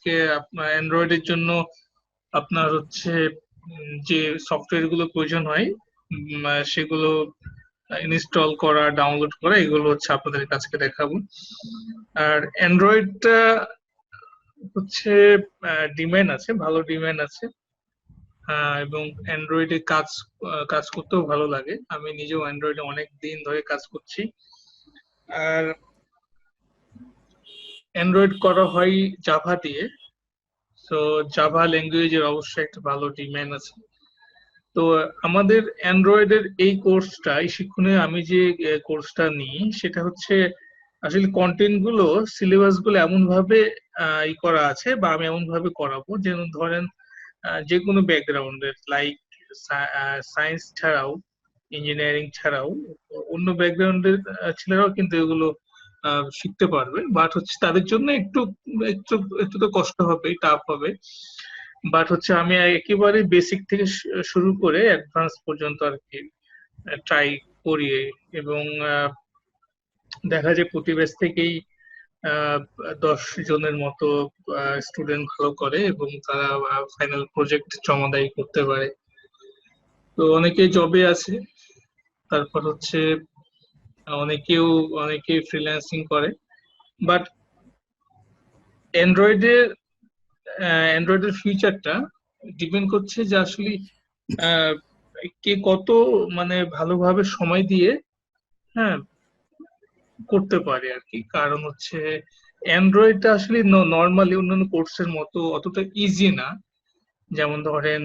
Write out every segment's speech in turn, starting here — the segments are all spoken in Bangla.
আজকে আপনার অ্যান্ড্রয়েডের জন্য আপনার হচ্ছে যে সফটওয়্যার গুলো প্রয়োজন হয় সেগুলো ইনস্টল করা, ডাউনলোড করা, এগুলো হচ্ছে আপনাদের কাছে দেখাবো। আর অ্যান্ড্রয়েডটা হচ্ছে ডিমান্ড আছে, ভালো ডিমান্ড আছে, এবং অ্যান্ড্রয়েডে কাজ করতেও ভালো লাগে। আমি নিজেও অ্যান্ড্রয়েডে অনেক দিন ধরে কাজ করছি। আর অ্যান্ড্রয়েড করা হয় জাভা দিয়ে, তো জাভা ল্যাঙ্গুয়েজের অবশ্যই একটা ভালো ডিমান্ড আছে। তো আমাদের অ্যান্ড্রয়েডের এই কোর্সটা, এই শিক্ষণে আমি যে কোর্সটা নিই সেটা হচ্ছে আসলে কন্টেন্ট গুলো, সিলেবাস গুলো এমন ভাবে ই করা আছে, বা আমি এমন ভাবে করাবো যেন ধরেন যে কোনো ব্যাকগ্রাউন্ডের, লাইক সায়েন্স ছাড়াও, ইঞ্জিনিয়ারিং ছাড়াও অন্য ব্যাকগ্রাউন্ডের ছেলেরাও কিন্তু এগুলো শিখতে পারবে। বাট হচ্ছে তাদের জন্য একটু একটু একটু তো কষ্ট হবে, টাফ হবে। বাট হচ্ছে আমি একেবারে বেসিক থেকে শুরু করে অ্যাডভান্স পর্যন্ত আর কি ট্রাই করি। এবং দেখা যায় প্রতি ব্যাচ থেকেই 10 জনের মতো স্টুডেন্ট ভালো করে এবং তারা ফাইনাল প্রজেক্ট জমা দেয়, করতে পারে। তো অনেকে জবে আছে, তারপর হচ্ছে অনেকে ফ্রিল্যান্সিং করে। বাট অ্যান্ড্রয়েডের অ্যান্ড্রয়েডের ফিউচারটা ডিপেন্ড করছে যে আসলে কে কত মানে ভালোভাবে সময় দিয়ে হ্যাঁ করতে পারে আর কি। কারণ হচ্ছে অ্যান্ড্রয়েডটা আসলে নর্মালি অন্যান্য কোর্সের মতো অতটা ইজি না। যেমন ধরেন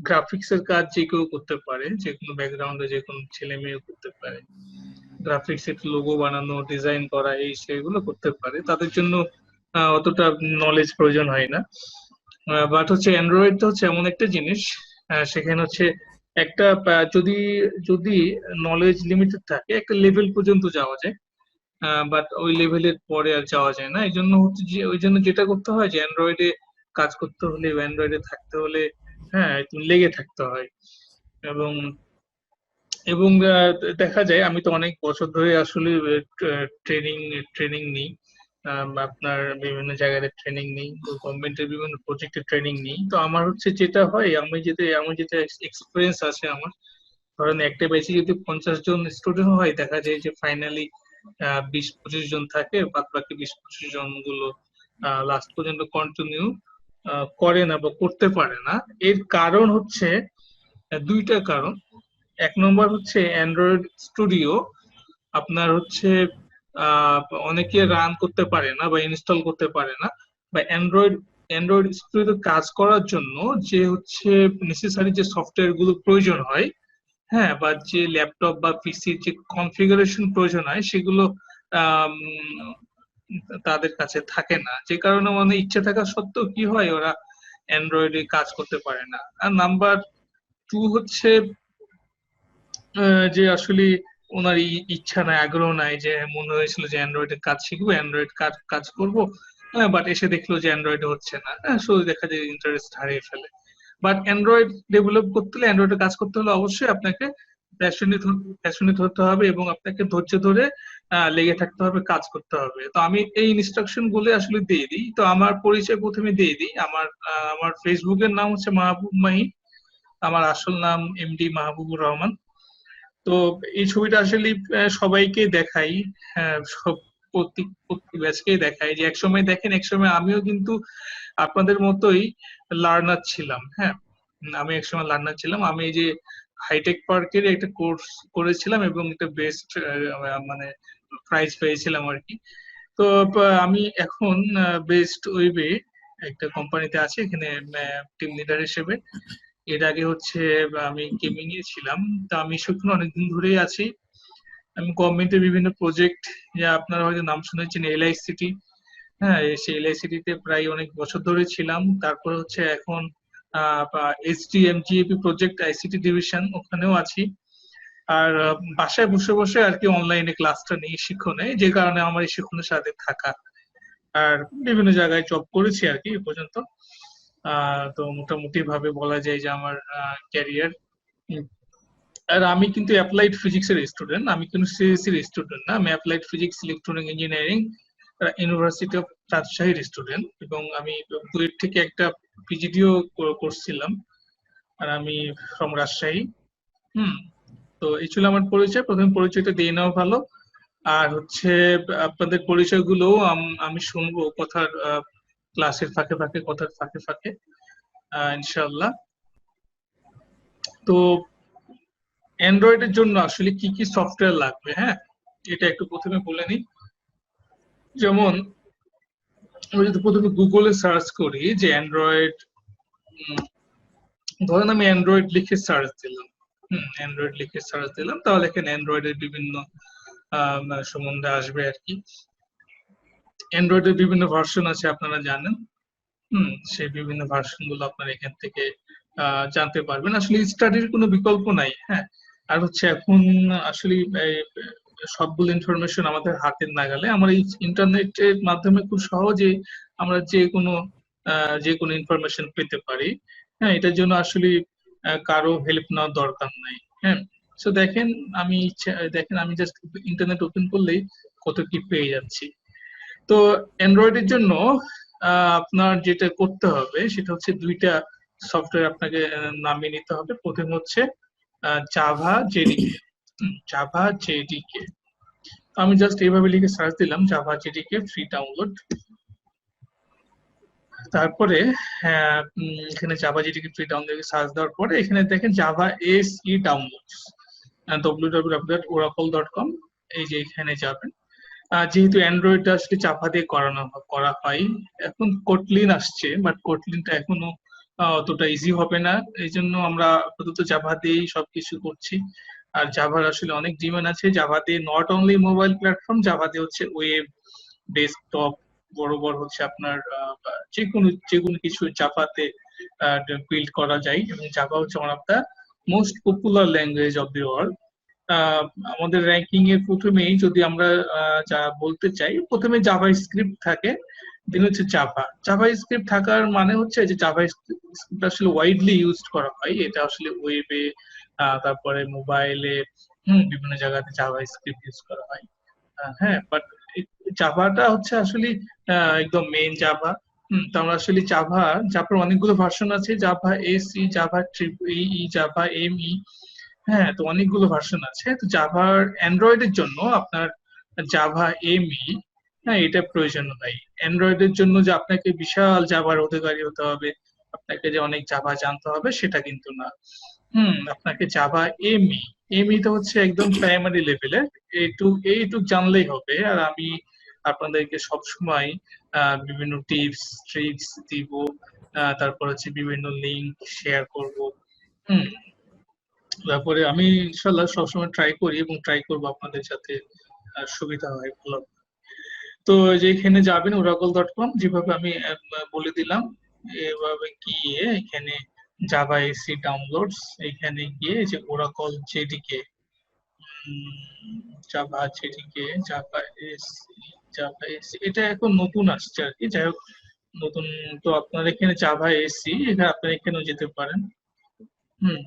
গ্রাফিক্স এর কাজ যে কেউ করতে পারে, যে কোনো ব্যাকগ্রাউন্ডে যে কোনো ছেলে মেয়ে করতে পারে। গ্রাফিক্স এর লোগো বানানো, ডিজাইন করা, এই সেগুলো করতে পারে, তাদের জন্য অতটা নলেজ প্রয়োজন হয় না। বাট হচ্ছে অ্যান্ড্রয়েডটা হচ্ছে এমন একটা জিনিস, সেখানে হচ্ছে একটা যদি যদি নলেজ লিমিটেড থাকে, একটা লেভেল পর্যন্ত যাওয়া যায়। বাট ওই লেভেলের পরে আর যাওয়া যায় না। এই জন্য হচ্ছে যে ওই জন্য যেটা করতে হয় যে অ্যান্ড্রয়েডে কাজ করতে হলে, অ্যান্ড্রয়েডে থাকতে হলে একটু লেগে থাকতে হয়। এবং এবং দেখা যায় আমি তো অনেক বছর ধরে আসলে ট্রেনিং ট্রেনিং নিই। আপনার বিভিন্ন জায়গায় ট্রেনিং নিই, গভর্নমেন্টের বিভিন্ন প্রজেক্টে ট্রেনিং নিই। তো আমার হচ্ছে যেটা হয়, আমি যেটা এক্সপিরিয়েন্স আছে আমার, ধরেন একটা ব্যাচে যদি 50 জন স্টুডেন্ট হয়, দেখা যায় যে ফাইনালি 20-25 জন থাকে, বাদ বাকি 20-25 জন গুলো লাস্ট পর্যন্ত কন্টিনিউ করে না বা করতে পারে না। এর কারণ হচ্ছে দুইটা কারণ। এক নম্বর হচ্ছে অ্যান্ড্রয়েড স্টুডিও আপনার হচ্ছে আহ অনেকে রান করতে পারে না বা ইনস্টল করতে পারে না। বা অ্যান্ড্রয়েড স্টুডিওতে কাজ করার জন্য যে হচ্ছে নেসেসারি যে সফটওয়্যার গুলো প্রয়োজন হয়, বা যে ল্যাপটপ বা পিসির যে কনফিগারেশন প্রয়োজন হয়, সেগুলো আম, তাদের কাছে থাকে না। যে কারণে মানে ইচ্ছা থাকা সত্ত্বেও কি হয়, ওরা অ্যান্ড্রয়েডে কাজ করতে পারে না। আর নাম্বার টু হচ্ছে যে আসলে ওনার ইচ্ছা নাই, আগ্রহ নাই, যে মনে হয়েছিল যে অ্যান্ড্রয়েডে কাজ শিখবো, অ্যান্ড্রয়েড কাজ করবো, বাট এসে দেখলো যে অ্যান্ড্রয়েডে হচ্ছে না, শুধু দেখা যায় ইন্টারেস্ট হারিয়ে ফেলে। বাট অ্যান্ড্রয়েড ডেভেলপ করতে হলে, অ্যান্ড্রয়েডে কাজ করতে হলে অবশ্যই আপনাকে প্যাশনেট হতে হবে এবং আপনাকে ধৈর্য ধরে লেগে থাকতে হবে, কাজ করতে হবে। তো আমি এই ইনস্ট্রাকশন গুলো আসলে দিয়ে দিই। তো আমার পরিচয় প্রথমে দিয়ে দিই। আমার ফেসবুকের নাম হচ্ছে মাহবুব মাহি। আমার আসল নাম এমডি মাহবুবুর রহমান। তো এই ছবিটা আসলে সবাইকে দেখাই, সব প্রত্যেক ব্যাচকেই দেখাই, যে একসময় দেখেন, একসময় আমিও কিন্তু আপনাদের মতোই লার্নার ছিলাম। আমি একসময় লার্নার ছিলাম। আমি এই যে হাইটেক পার্কের একটা কোর্স করেছিলাম এবং একটা বেস্ট মানে প্রাইজ পেয়েছিলাম আর কি। তো আমি এখন বেস্ট ওয়েবে একটা কোম্পানিতে আছি, এখানে টিম লিডার হিসেবে। এর আগে হচ্ছে আমি গেমিং এ ছিলাম। তা আমি সেখানে অনেকদিন ধরেই আছি। আমি গভর্নমেন্টের বিভিন্ন প্রজেক্ট, যা আপনারা হয়তো নাম শুনেছেন, এলআইসিটি, সেই এলআইসিটি তে প্রায় অনেক বছর ধরে ছিলাম। তারপরে হচ্ছে এখন SDM GAP project, ICT division, ওখানেও আছি। আর বাসায় বসে বসে আর কি অনলাইনে ক্লাসটা নিই শিক্ষণে, যে কারণে আমার এই শিক্ষণের সাথে থাকা। আর বিভিন্ন জায়গায় জব করেছি আর কি এ পর্যন্ত। তো মোটামুটি ভাবে বলা যায় যে আমার ক্যারিয়ার। আর আমি কিন্তু অ্যাপ্লাইড ফিজিক্স এর স্টুডেন্ট, আমি কিন্তু সিএসসি এর স্টুডেন্ট না। আমি applied physics electronic engineering university of রাজশাহীর স্টুডেন্ট এবং আমি বুয়েট থেকে একটা পিজিডিও করছিলাম, আর আমি ফ্রম রাজশাহী। হুম। তো এই ছিল আমার পরিচয়, প্রথমে পরিচয়টা দিয়ে নেওয়া ভালো। আর হচ্ছে আপনাদের পরিচয়গুলো আমি শুনবো কথার ক্লাসের ফাঁকে ফাঁকে, কথার ফাঁকে ফাঁকে, ইনশাআল্লাহ। তো অ্যান্ড্রয়েডের জন্য আসলে কি কি সফটওয়্যার লাগবে, হ্যাঁ, এটা একটু প্রথমে বলে নিই। যেমন আমি যদি প্রথমে গুগলে সার্চ করি যে অ্যান্ড্রয়েড, ধরেন আমি অ্যান্ড্রয়েড লিখে সার্চ দিলাম, অ্যান্ড্রয়েড লিখে সার্চ দিলাম, তাহলে এখানে অ্যান্ড্রয়েডের বিভিন্ন সম্বন্ধে আসবে আর কি। অ্যান্ড্রয়েডের বিভিন্ন ভার্সন আছে আপনারা জানেন। সেই বিভিন্ন ভার্সন গুলো আপনারা এখান থেকে জানতে পারবেন। আসলে স্টাডির কোনো বিকল্প নাই, হ্যাঁ। আর হচ্ছে এখন আসলে সবগুলো ইনফরমেশন আমাদের হাতের নাগালে, আমরা এই ইন্টারনেটের মাধ্যমে খুব সহজে আমরা যে কোনো ইনফরমেশন পেতে পারি। হ্যাঁ, এটার জন্য আসলে কারো হেল্প নেওয়ার দরকার নাই। হ্যাঁ, সো দেখেন আমি জাস্ট ইন্টারনেট ওপেন করলেই কত কি পেয়ে যাচ্ছি। তো অ্যান্ড্রয়েডের জন্য আপনার যেটা করতে হবে সেটা হচ্ছে দুইটা সফটওয়্যার আপনাকে নামিয়ে নিতে হবে। প্রথম হচ্ছে জাভা জেডিকে। জাভা জেডিকে আমি জাস্ট এইভাবে লিখে সার্চ দিলাম, জাভা জেডিকে ফ্রি ডাউনলোড। তারপরে এখানে Java JDK free download search দেওয়ার পরে এখানে দেখেন জাভা এসই ডাউনলোডস www.oracle.com, এই যে এখানে যাবেন। যেহেতু অ্যান্ড্রয়েডটা আসলে জাভা দিয়ে করা হয়, এখন কোটলিন আসছে, বাট কোটলিনটা এখনো অতটা ইজি হবে না, এই জন্য আমরা আপাতত জাভা দিয়েই সবকিছু করছি। আর জাভার আসলে অনেক ডিমান্ড আছে। জাভা দিয়ে not only mobile platform, Java দিয়ে হচ্ছে ওয়েব, ডেস্কটপ, বড় হচ্ছে আপনার যে কোনো কিছু জাভাতে বিল্ড করা যায়। এবং জাভা হচ্ছে one of the most popular language of the world. আমাদের র্যাঙ্কিং এর প্রথমেই যদি আমরা যা বলতে চাই, প্রথমে জাভা স্ক্রিপ্ট থাকে, দেন হচ্ছে জাভা স্ক্রিপ্ট থাকার মানে হচ্ছে যে জাভা স্ক্রিপ্ট আসলে ওয়াইডলি ইউজড করা হয়, এটা আসলে ওয়েবে, তারপরে মোবাইলে, বিভিন্ন জায়গাতে জাভা স্ক্রিপ্ট ইউজ করা হয়। হ্যাঁ, বাট জাভাটা হচ্ছে আসলে একদম মেইন জাভা। তো আমরা আসলে জাভার অনেকগুলো ভার্সন আছে, Java SE, Java triple E, Java ME. হ্যাঁ, তো অনেকগুলো ভার্সন আছে। তো জাভার অ্যান্ড্রয়েডের জন্য আপনার জাভা এমই, হ্যাঁ, এটা প্রয়োজন নাই। অ্যান্ড্রয়েডের জন্য যে আপনাকে বিশাল জাভার অধিকারী হতে হবে, আপনাকে যে অনেক জাভা জানতে হবে, সেটা কিন্তু না। আপনাকে জাভা এমই, এমইটা হচ্ছে একদম প্রাইমারি লেভেলের, এইটুক জানলেই হবে। আর আমি আপনাদেরকে সবসময় বিভিন্ন টিপস ট্রিক্স দিব, তারপর হচ্ছে বিভিন্ন লিঙ্ক শেয়ার করব। হুম তারপরে আমি ইনশাল্লাহ সবসময় ট্রাই করি এবং ট্রাই করবো আপনাদের যাতে সুবিধা হয়, ভালো। তো যেখানে যাবেন oracle.com, যেভাবে আমি বলে দিলাম, এভাবে গিয়ে এখানে জাভা এসি ডাউনলোডস, এখানে গিয়ে যে Oracle JDK, Java JDK, Java AC এটা এখন নতুন আসছে আর কি। যাই হোক, নতুন। তো আপনার এখানে জাভা এসি, এখানে আপনারা এখানেও যেতে পারেন। হুম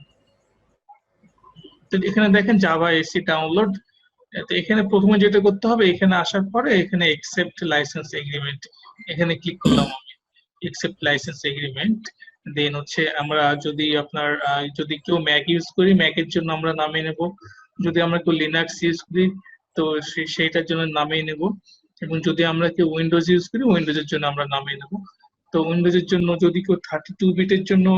তো এখানে দেখেন জাভা এসি ডাউনলোড। তো এখানে প্রথমে যেটা করতে হবে, এখানে আসার পরে এখানে একসেপ্ট লাইসেন্স এগ্রিমেন্ট, এখানে ক্লিক করলাম আমি, একসেপ্ট লাইসেন্স এগ্রিমেন্ট। দেন হচ্ছে আমরা যদি কেউ ম্যাক ইউজ করি, ম্যাকের জন্য আমরা নামিয়ে নেব। যদি আমরা কেউ লিনাক্স ইউজ করি, তো সেইটার জন্য নামিয়ে নেব। এবং যদি আমরা কেউ উইন্ডোজ ইউজ করি, উইন্ডোজের জন্য আমরা নামিয়ে নেব। তো উইন্ডোজের জন্য যদি কেউ 32 বিটের জন্য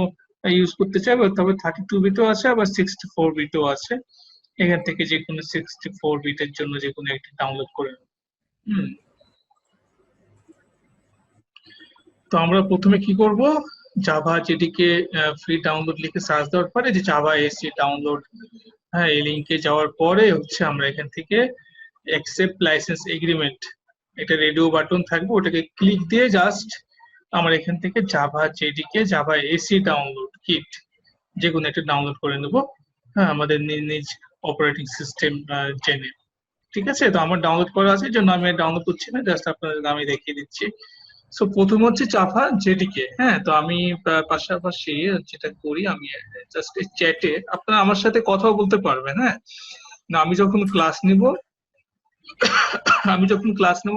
ইউজ করতে চায়, তবে 32 বিটও আছে, আবার 64 বিটও আছে। এখান থেকে যে কোনো 64 বিটের জন্য যে কোনো একটি ডাউনলোড করে নেব। হুম তো আমরা প্রথমে কি করব, জাভা যেটিকে ফ্রি ডাউনলোড লিখে সার্চ দেওয়ার পরে যে জাভা এসি ডাউনলোড, হ্যাঁ, এই লিঙ্কে যাওয়ার পরে হচ্ছে আমরা এখান থেকে অ্যাকসেপ্ট লাইসেন্স এগ্রিমেন্ট, এটা রেডিও বাটন থাকবে, ওটাকে ক্লিক দিয়ে জাস্ট আমরা এখান থেকে জাভা যেটিকে জাভা এসি ডাউনলোড কিট যে কোনো একটা ডাউনলোড করে নেব। হ্যাঁ, আমাদের নিজ অপারেটিং সিস্টেম জেনে। ঠিক আছে, তো আমার ডাউনলোড করা আছে, এই জন্য আমি ডাউনলোড করছি না, জাস্ট আপনাদের আমি দেখিয়ে দিচ্ছি। সো প্রথম হচ্ছে জাভা জেডিকে। হ্যাঁ, তো আমি পাশাপাশি যেটা করি, আমি জাস্ট চ্যাটে আপনারা আমার সাথে কথাও বলতে পারবেন। হ্যাঁ, না আমি যখন ক্লাস নেব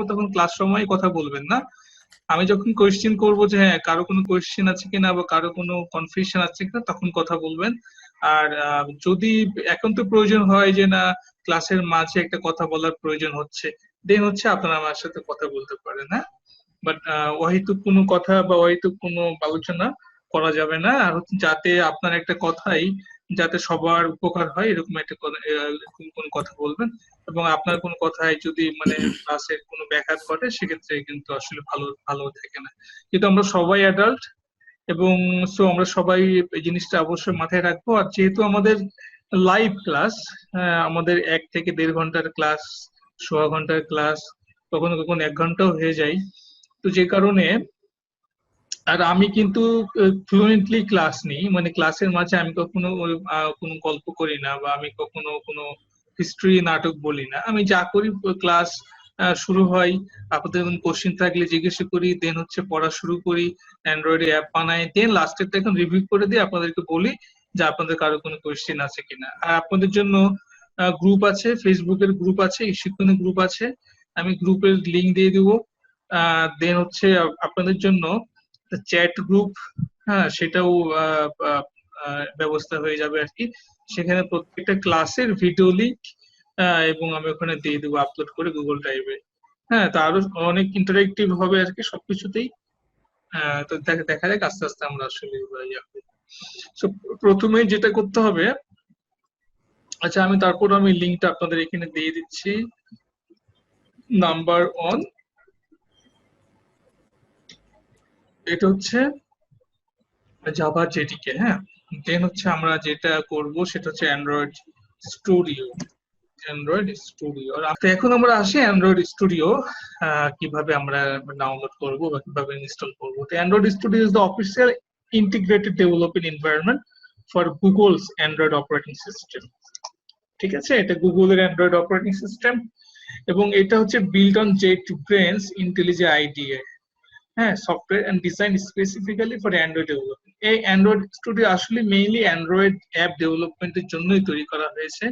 তখন ক্লাস সময় কথা বলবেন না, আমি যখন কোয়েশ্চেন করবো যে হ্যাঁ কারো কোনো কোয়েশ্চেন আছে কিনা বা কারো কোনো কনফিউশন আছে কিনা, তখন কথা বলবেন। আর যদি একান্ত প্রয়োজন হয় যে না ক্লাসের মাঝে একটা কথা বলার প্রয়োজন হচ্ছে, দেন হচ্ছে আপনারা আমার সাথে কথা বলতে পারেন, হ্যাঁ। বাট অহেতুক কোনো কথা বা অহেতুক কোনো আলোচনা করা যাবে না। আর হচ্ছে যাতে আপনার একটা কথাই যাতে সবার উপকার হয় এরকম একটা এরকম কোনো কথা বলবেন। এবং আপনার কোনো কথায় যদি মানে ক্লাসের কোনো ব্যাঘাত ঘটে সেক্ষেত্রে কিন্তু আসলে ভালো ভালো থাকে না। কিন্তু আমরা সবাই অ্যাডাল্ট, এবং সো আমরা সবাই এই জিনিসটা অবশ্যই মাথায় রাখবো। আর যেহেতু আমাদের লাইভ ক্লাস, আমাদের 1 থেকে 1.5 ঘন্টার ক্লাস, সোয়া ঘন্টার ক্লাস, কখনো কখনো 1 ঘন্টাও হয়ে যায়। তো যে কারণে আর আমি কিন্তু ফ্লুয়েন্টলি ক্লাস নিই, মানে ক্লাসের মাঝে আমি কখনো কোনো গল্প করি না বা আমি কখনো কোনো হিস্ট্রি নাটক বলি না। আমি যা করি ক্লাস শুরু হয়, আপনাদের কোনো কোশ্চেন থাকলে জিজ্ঞাসা করি, দেন হচ্ছে পড়া শুরু করি, অ্যান্ড্রয়েডে অ্যাপ বানাই, দেন লাস্টেরটা এখন রিভিউ করে দিয়ে আপনাদেরকে বলি যে আপনাদের কারো কোনো কোশ্চেন আছে কিনা। আর আপনাদের জন্য গ্রুপ আছে, ফেসবুকের গ্রুপ আছে, শিক্ষণের গ্রুপ আছে, আমি গ্রুপের লিংক দিয়ে দিব। দেন হচ্ছে আপনাদের জন্য চ্যাট গ্রুপ, হ্যাঁ সেটাও ব্যবস্থা হয়ে যাবে আর কি। সেখানে প্রত্যেকটা ক্লাসের ভিডিও লিংক এবং আমি ওখানে দিয়ে দেবো আপলোড করে গুগল ড্রাইভে। হ্যাঁ, তা আরো অনেক ইন্টারেক্টিভ হবে আর কি সবকিছুতেই। তো দেখা যাক আস্তে আস্তে আমরা আসলে প্রথমে যেটা করতে হবে, আচ্ছা আমি তারপর আমি লিঙ্কটা আপনাদের এখানে দিয়ে দিচ্ছি। নাম্বার 1, এটা হচ্ছে জাভা জেডিকে, হ্যাঁ। দেন হচ্ছে আমরা যেটা করব সেটা হচ্ছে অ্যান্ড্রয়েড স্টুডিও। অ্যান্ড্রয়েড স্টুডিও, তো এখন আমরা আসি অ্যান্ড্রয়েড স্টুডিও কিভাবে আমরা ডাউনলোড করব বা কিভাবে ইনস্টল করব। তো Android studio is the official integrated development environment for Google's Android operating system. ঠিক আছে, এটা গুগলের অ্যান্ড্রয়েড অপারেটিং সিস্টেম এবং এটা হচ্ছে build on JetBrains IntelliJ IDE, হ্যাঁ, software and design specifically for Android development. এই অ্যান্ড্রয়েড স্টুডিও আসলে মেইনলি অ্যান্ড্রয়েড অ্যাপ ডেভেলপমেন্টের জন্যই তৈরি করা হয়েছে।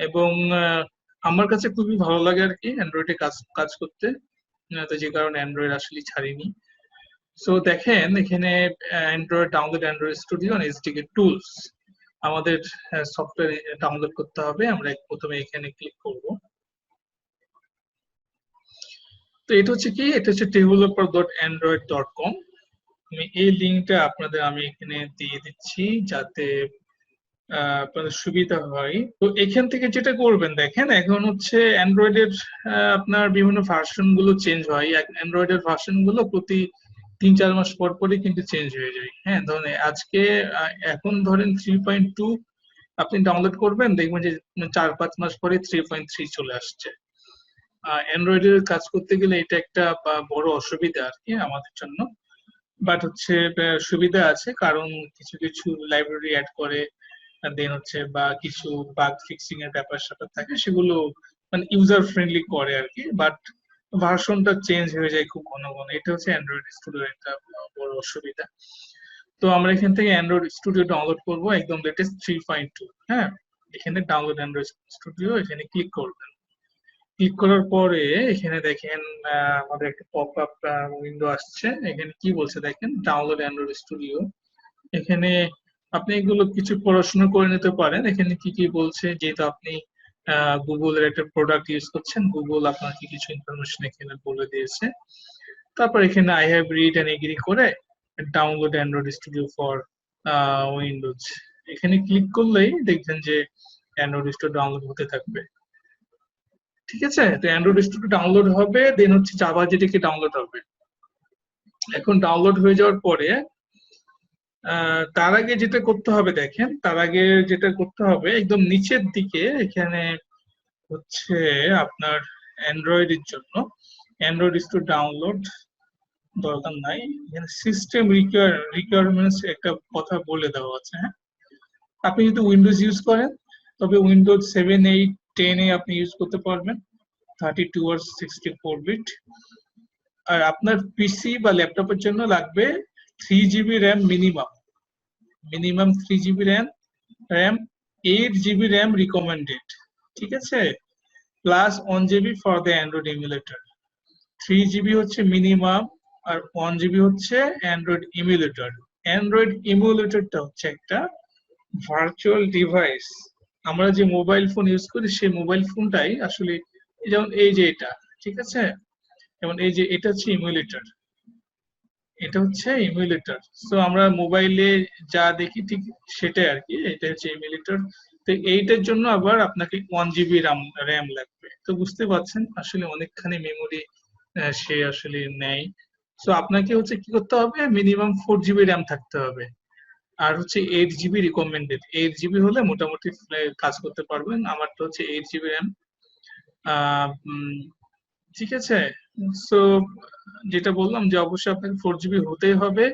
এবং আমার কাছে খুবই ভালো লাগে আর কি অ্যান্ড্রয়েডে কাজ কাজ করতে, তো যে কারণে অ্যান্ড্রয়েড আসলে ছাড়িনি। সো দেখেন এখানে Android download Android studio on SDK tools, আমাদের সফটওয়্যার ডাউনলোড করতে হবে। আমরা প্রথমে এখানে ক্লিক করব। তো এটা হচ্ছে কি, এটা হচ্ছে developer.android.com। আমি এই লিঙ্কটা আপনাদের আমি এখানে দিয়ে দিচ্ছি যাতে আপনাদের সুবিধা হয়। তো এখান থেকে যেটা করবেন দেখেন, এখন হচ্ছে অ্যান্ড্রয়েডের আপনার বিভিন্ন ভার্সন গুলো চেঞ্জ হয়। অ্যান্ড্রয়েডের ভার্সন গুলো প্রতি 3-4 মাস পর পরই কিন্তু চেঞ্জ হয়ে যায়। হ্যাঁ, ধরেন আজকে এখন ধরেন 3.2 আপনি ডাউনলোড করবেন, দেখবেন যে 4-5 মাস পরে 3.3 চলে আসছে। অ্যান্ড্রয়েডের কাজ করতে গেলে এটা একটা বড় অসুবিধা আর কি আমাদের জন্য। বাট হচ্ছে সুবিধা আছে, কারণ কিছু কিছু লাইব্রেরি অ্যাড করে, দেন হচ্ছে বা কিছু বাগ ফিক্সিং এর ব্যাপার স্যাপার থাকে, সেগুলো মানে ইউজার ফ্রেন্ডলি করে আর কি। বাট ভার্সনটা চেঞ্জ হয়ে যায় খুব ঘন ঘন, এটা হচ্ছে অ্যান্ড্রয়েড স্টুডিওর একটা বড় অসুবিধা। তো আমরা এখান থেকে অ্যান্ড্রয়েড স্টুডিও ডাউনলোড করব একদম লেটেস্ট 3.2। হ্যাঁ, এখানে ডাউনলোড অ্যান্ড্রয়েড স্টুডিও, এখানে ক্লিক করবেন। ক্লিক করার পরে এখানে দেখেন আমাদের একটা পপ আপ উইন্ডো আসছে। এখানে কি বলছে দেখেন, ডাউনলোড অ্যান্ড্রয়েড স্টুডিও। এখানে আপনি এগুলো কিছু পড়াশোনা করে নিতে পারেন। এখানে কি কি বলছে, যেহেতু আপনি গুগলের একটা প্রোডাক্ট ইউজ করছেন, গুগল আপনাকে কিছু ইনফরমেশন এখানে বলে দিয়েছে। তারপর এখানে I have read and agree করে download Android Studio for Windows, এখানে ক্লিক করলেই দেখবেন যে অ্যান্ড্রয়েড স্টুডিও ডাউনলোড হতে থাকবে। ঠিক আছে, তো অ্যান্ড্রয়েড স্টুডিও ডাউনলোড হবে, দেন হচ্ছে জাভা জেডিকে ডাউনলোড হবে। এখন ডাউনলোড হয়ে যাওয়ার পরে তার আগে যেটা করতে হবে দেখেন, তার আগে যেটা করতে হবে একদম নিচের দিকে এখানে হচ্ছে আপনার অ্যান্ড্রয়েডের জন্য অ্যান্ড্রয়েড স্টুডিও ডাউনলোড দরকার নাই, এখানে সিস্টেম রিকোয়ারমেন্টস একটা কথা বলে দেওয়া আছে। হ্যাঁ, আপনি যদি উইন্ডোজ ইউজ করেন তবে উইন্ডোজ 7, 8, 10 আপনি ইউজ করতে পারবেন, 32 আর 64 বিট। আর আপনার পিসি বা ল্যাপটপের জন্য লাগবে 3 GB RAM minimum, 3 GB RAM, 8 GB RAM recommended. ঠিক আছে, plus 1 GB for the Android emulator. 3 GB হচ্ছে মিনিমাম, আর 1 GB হচ্ছে অ্যান্ড্রয়েড ইমুলেটর। অ্যান্ড্রয়েড ইমুলেটরটা হচ্ছে একটা ভার্চুয়াল ডিভাইস। আমরা যে মোবাইল ফোন ইউজ করি সেই মোবাইল ফোনটাই আসলে, যেমন এই যে এটা, ঠিক আছে, যেমন এই যে এটা হচ্ছে ইমুলেটর, এটা হচ্ছে ইমুলেটর। সো আমরা মোবাইলে যা দেখি ঠিক সেটাই আর কি, এটা হচ্ছে ইমুলেটর। তো এইটার জন্য আবার আপনাকে 1 GB র্যাম লাগবে। তো বুঝতে পারছেন আসলে অনেকখানি মেমোরি সে আসলে নেয়। সো আপনাকে হচ্ছে কি করতে হবে, মিনিমাম 4 GB র্যাম থাকতে হবে। আর হচ্ছে 8 GB রিকমেন্ডেড, 8 GB হলে মোটামুটি কাজ করতে পারবেন। আমার তো হচ্ছে 8 GB র্যাম। ঠিক আছে। সো যেটা বললাম যে অবশ্যই আপনাকে 4 GB হতেই হবে,